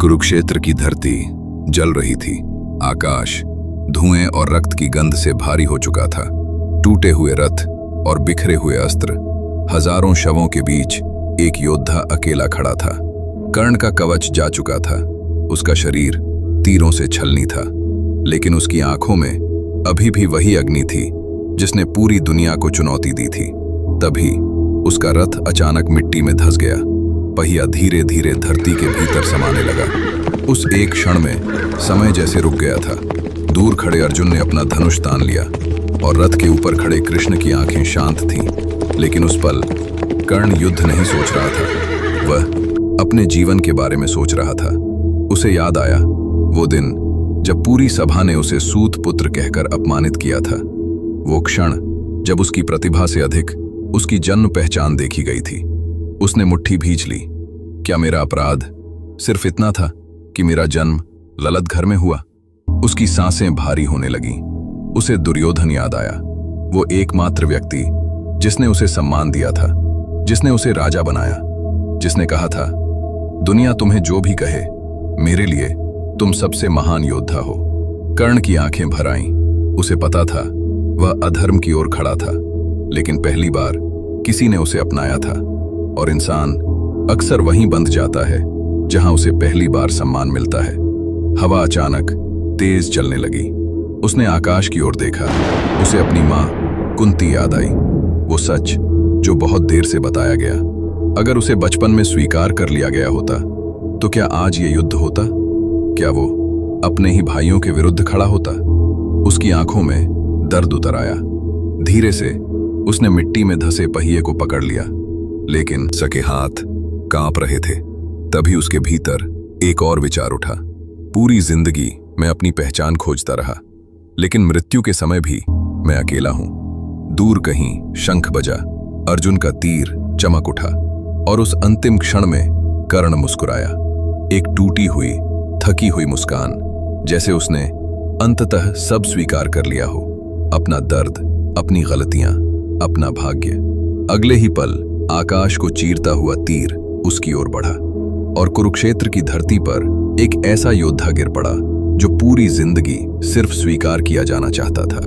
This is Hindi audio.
कुरुक्षेत्र की धरती जल रही थी। आकाश धुएं और रक्त की गंध से भारी हो चुका था। टूटे हुए रथ और बिखरे हुए अस्त्र, हजारों शवों के बीच एक योद्धा अकेला खड़ा था। कर्ण का कवच जा चुका था, उसका शरीर तीरों से छलनी था, लेकिन उसकी आंखों में अभी भी वही अग्नि थी जिसने पूरी दुनिया को चुनौती दी थी। तभी उसका रथ अचानक मिट्टी में धंस गया। पहिया धीरे धीरे धरती के भीतर समाने लगा। उस एक क्षण में समय जैसे रुक गया था। दूर खड़े अर्जुन ने अपना धनुष तान लिया और रथ के ऊपर खड़े कृष्ण की आंखें शांत थीं। लेकिन उस पल कर्ण युद्ध नहीं सोच रहा था, वह अपने जीवन के बारे में सोच रहा था। उसे याद आया वो दिन जब पूरी सभा ने उसे सूत पुत्र कहकर अपमानित किया था। वो क्षण जब उसकी प्रतिभा से अधिक उसकी जन्म पहचान देखी गई थी। उसने मुट्ठी भींच ली। क्या मेरा अपराध सिर्फ इतना था कि मेरा जन्म ललत घर में हुआ? उसकी सांसें भारी होने लगीं। उसे दुर्योधन याद आया, वो एकमात्र व्यक्ति जिसने उसे सम्मान दिया था, जिसने उसे राजा बनाया, जिसने कहा था दुनिया तुम्हें जो भी कहे, मेरे लिए तुम सबसे महान योद्धा हो। कर्ण की आंखें भर आईं। उसे पता था वह अधर्म की ओर खड़ा था, लेकिन पहली बार किसी ने उसे अपनाया था। और इंसान अक्सर वहीं बंध जाता है जहां उसे पहली बार सम्मान मिलता है। हवा अचानक तेज चलने लगी। उसने आकाश की ओर देखा। उसे अपनी मां कुंती याद आई, वो सच जो बहुत देर से बताया गया। अगर उसे बचपन में स्वीकार कर लिया गया होता तो क्या आज ये युद्ध होता? क्या वो अपने ही भाइयों के विरुद्ध खड़ा होता? उसकी आंखों में दर्द उतर आया। धीरे से उसने मिट्टी में धंसे पहिए को पकड़ लिया, लेकिन सके हाथ कांप रहे थे। तभी उसके भीतर एक और विचार उठा। पूरी जिंदगी मैं अपनी पहचान खोजता रहा, लेकिन मृत्यु के समय भी मैं अकेला हूं। दूर कहीं शंख बजा, अर्जुन का तीर चमक उठा और उस अंतिम क्षण में कर्ण मुस्कुराया। एक टूटी हुई थकी हुई मुस्कान, जैसे उसने अंततः सब स्वीकार कर लिया हो, अपना दर्द, अपनी गलतियां, अपना भाग्य। अगले ही पल आकाश को चीरता हुआ तीर उसकी ओर बढ़ा और कुरुक्षेत्र की धरती पर एक ऐसा योद्धा गिर पड़ा जो पूरी जिंदगी सिर्फ स्वीकार किया जाना चाहता था।